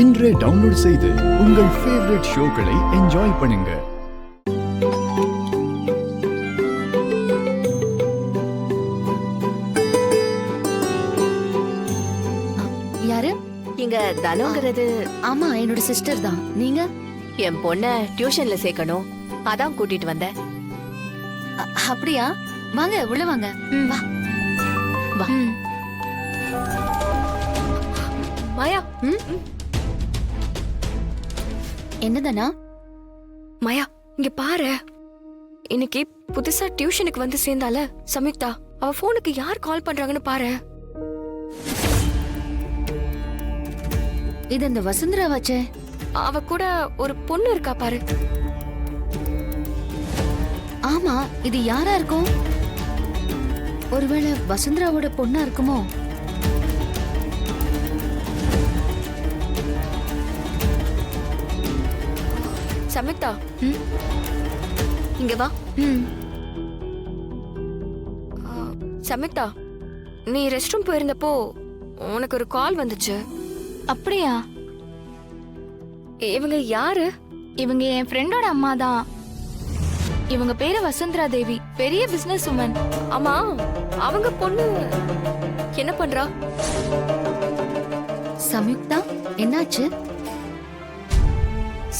இன்றே டவுன்லோட் செய்து உங்கள் ஃபேவரட் ஷோக்களை என்ஜாய் பண்ணுங்க. யாரு? இங்க தனுங்கிறது ஆமா, என்னோட சிஸ்டர் தான். நீங்க? என் பொண்ண டியூஷன்ல சேர்க்கணும், அதான் கூட்டிட்டு வந்தேன். அப்படியா? வாங்க, உள்ள வாங்க. வா வா. மாயா, என்னதானா? மாயா, இங்க பாரு. இன்னைக்கு புதுசா டியூஷனுக்கு வந்து சேர்ந்தால சம்யுக்தா, அவ போனுக்கு யார் கால் பண்றாங்கன்னு பாரு. இது இந்த வசுந்தரா வச்சே. அவ கூட ஒரு பொண்ணு இருக்கா பாரு. ஆமா, இது யாரா இருக்கும்? ஒருவேளை வசுந்தராவோட பொண்ணா இருக்குமோ? சம்யுக்தா, இங்க வா. சம்யுக்தா, நீ ரெஸ்ட் ரூம் போயிருந்தப்போ உனக்கு ஒரு கால் வந்துச்சு. அப்படியா? இவங்க யாரு? இவங்க என் ஃப்ரெண்டோட அம்மா தான். இவங்க பேரு வசுந்தரா தேவி, பெரிய பிசினஸ் உமன். ஆமா, அவங்க பொண்ணு என்ன பண்றா? சம்யுக்தா, என்னாச்சு?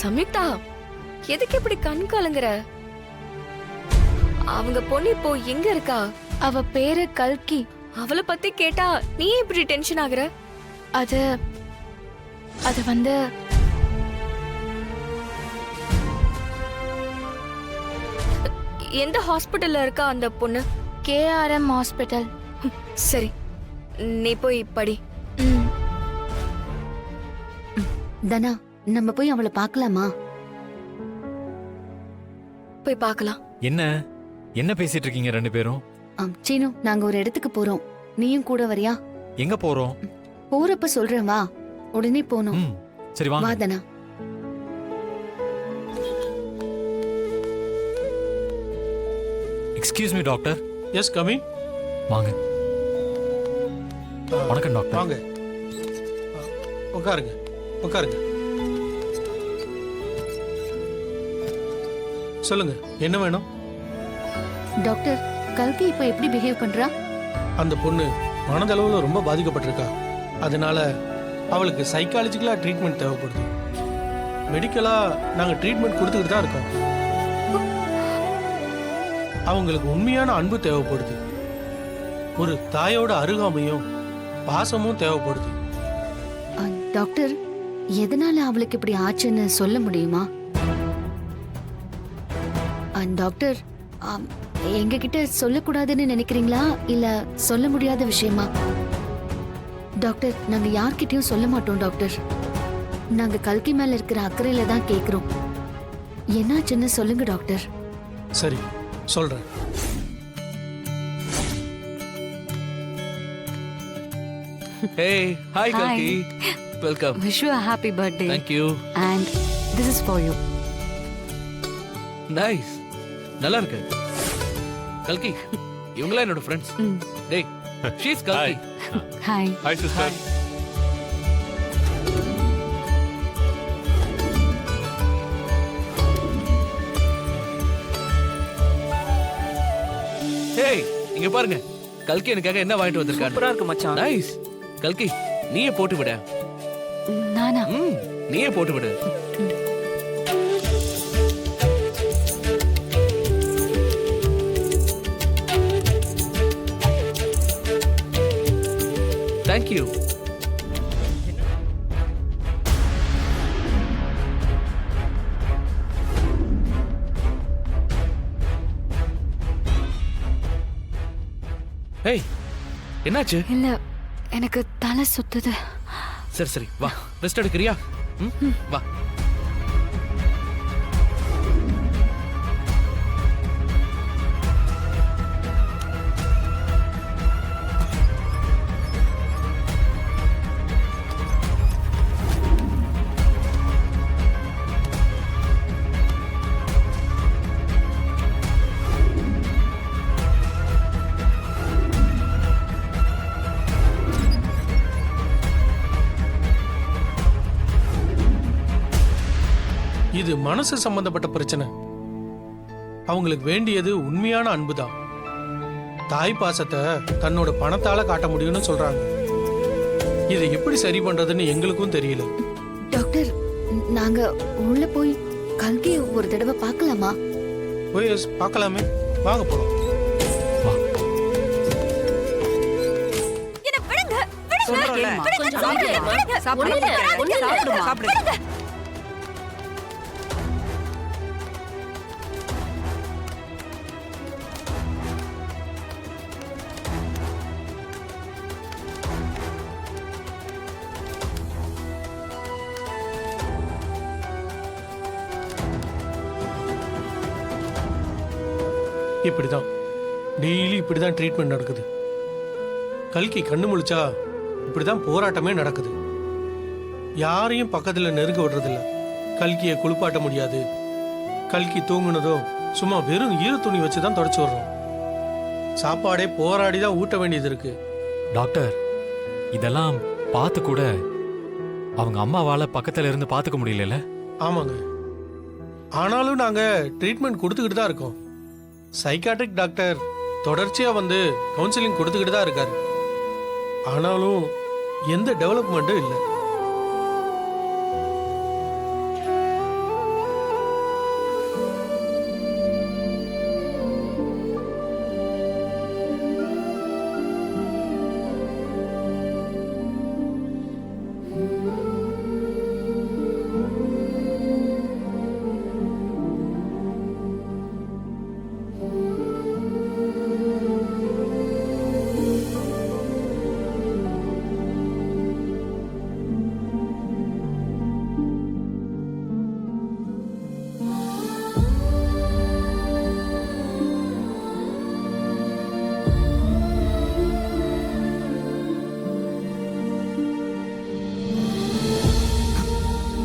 சம்யுக்தா, எதுக்கு இப்படி கண் கலங்குற? அவங்க பொண்ணு இப்போ எங்க இருக்கா? அவ பேரு கல்கி. அவளை பத்தி கேட்டா நீ இப்படி டென்ஷன் ஆகுற? அது அது வந்து எந்த ஹாஸ்பிடல்ல இருக்கா அந்த பொண்ணு? KRM hospital. சரி, நீ போய் படி. தனா, நம்ம போய் அவளை பார்க்கலாமா? போய் பார்க்கலாம். என்ன பேசிட்டு இருக்கீங்க ரெண்டு பேரும்? சீனு, நாங்க ஒரு இடத்துக்கு போறோம். நீயும் கூட வரியா? எங்க போறோம்? போறப்ப சொல்றேன், வா. உடனே போணும். சரி வா வாங்க. Dhana. Excuse me doctor. Yes, coming. வாங்க. வணக்கம் டாக்டர். வாங்க, உட்காருங்க உட்காருங்க. சொல்லுங்க, என்ன வேணும்? டாக்டர், கல்கி இப்ப எப்படி பிஹேவ் பண்றா? அந்த பொண்ணு மனதளவுல ரொம்ப பாதிக்கப்பட்டிருக்கா. அதனால அவளுக்கு சைக்காலஜிக்கலா ட்ரீட்மெண்ட் தேவைப்படுது. மெடிக்கலா நாங்க ட்ரீட்மெண்ட் கொடுத்துக்கிட்டு தான் இருக்கோம். அவங்களுக்கு உண்மையான அன்பு தேவைப்படுது. ஒரு தாயோட அருகாமையும் பாசமும் தேவைப்படுது. டாக்டர், எதனால அவளுக்கு இப்படி ஆச்சுன்னு சொல்ல முடியுமா? டாக்டர், எங்ககிட்ட சொல்லக்கூடாதுன்னு நினைக்கிறீங்களா, இல்ல சொல்ல முடியாத விஷயமா? டாக்டர், நாங்க யார்கிட்டயும் சொல்ல மாட்டோம் டாக்டர். நாங்க கல்கி மேல இருக்கிற அக்கறையில தான் கேக்குறோம். என்னாச்சுன்னு சொல்லுங்க டாக்டர். சரி, சொல்றேன். Hey, hi Kalki. Welcome. Wish you a happy birthday. Thank you. And this is for you. Nice. நல்லா இருக்கு. கல்கி, இவங்களா என்னோட ஃப்ரெண்ட்ஸ். டேய், she's Kalki. Hi. Hi sister. Hey, இங்க பாருங்க. கல்கி எனக்காக என்ன வாங்கிட்டு வந்திருக்காங்க. சூப்பரா இருக்கு மச்சான். நைஸ். கல்கி, நீயே போட்டு விடு. நானா? நீயே போட்டு விடு. Thank you. Hey, என்னாச்சு? இல்ல, எனக்கு தலை சுத்துது. சரி சரி, வா. ரெஸ்ட் எடுக்கறியா? வா. இது மனசு சம்பந்தப்பட்ட பிரச்சனை. அவங்களுக்கு வேண்டியது உண்மையான அன்பு தான். தாய் பாசத்தை தன்னோட பணத்தால காட்ட முடியும்னு சொல்றாங்க. இதை எப்படி சரி பண்றதுன்னு எங்களுக்கும் தெரியல. டாக்டர், நாங்க உள்ள போய் கல்கியை ஒரு தடவை பார்க்கலாமா? போய் பார்க்கலாமே, வாங்க போலாம். இப்படிதான் டெய்லி இப்படிதான் ட்ரீட்மெண்ட் நடக்குது. கல்கி கண்ணு முழிச்சா இப்படிதான் போராட்டமே நடக்குது. யாரையும் பக்கத்துல நெருங்க விடுறதில்ல. கல்கியை குளிப்பாட்ட முடியாது. கல்கி தூங்குனதும் சும்மா வெறும் ஈர துணி வச்சுதான் தொடச்சு விடுறோம். சாப்பாடே போராடி தான் ஊட்ட வேண்டியது இருக்கு. டாக்டர், இதெல்லாம் பார்த்து கூட அவங்க அம்மாவால பக்கத்துல இருந்து பார்த்துக்க முடியல. ஆமாங்க, ஆனாலும் நாங்க ட்ரீட்மெண்ட் கொடுத்துக்கிட்டு தான் இருக்கோம். சைக்காட்ரிக் டாக்டர் தொடர்ச்சியா வந்து கவுன்சிலிங் கொடுத்துக்கிட்டு தான் இருக்காரு. ஆனாலும் எந்த டெவலப்மெண்ட்டும் இல்லை.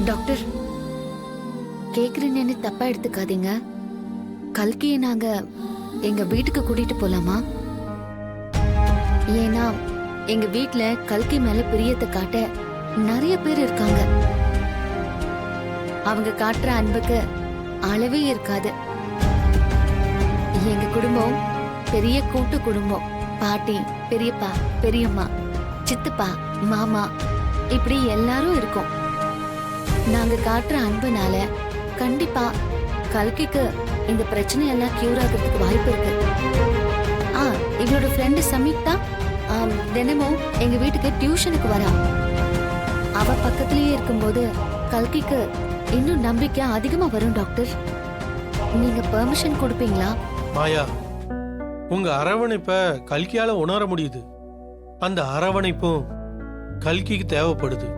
டாக்டர், கேக்குறேன்னு தப்பா எடுத்துக்காதீங்க. கல்கியை நாங்க எங்க வீட்டுக்கு கூட்டிட்டு போலாமா? ஏன்னா எங்க வீட்ல கல்கி மேல பிரியத்தை காட்ட நிறைய பேர் இருக்காங்க. அவங்க காட்டுற அன்புக்கு அளவே இருக்காது. எங்க குடும்பம் பெரிய கூட்டு குடும்பம். பாட்டி, பெரியப்பா, பெரியம்மா, சித்தப்பா, மாமா, இப்படி எல்லாரும் இருக்கோம். நாங்க காட்டுற அன்புனால கண்டிப்பா கல்கிக்கு இந்த பிரச்சனையெல்லாம் கியூர் ஆகிறதுக்கு வாய்ப்பு இருக்கு. எங்களோட ஃப்ரெண்டு சமீக்தா தினமும் எங்க வீட்டுக்கு டியூஷனுக்கு வரா. அவ பக்கத்திலேயே இருக்கும்போது கல்கிக்கு இன்னும் நம்பிக்கை அதிகமா வரும். டாக்டர், நீங்க பெர்மிஷன் கொடுப்பீங்களா? மாயா, உங்க அரவணைப்ப கல்கியால உணர முடியுது. அந்த அரவணைப்பும் கல்கிக்கு தேவைப்படுது.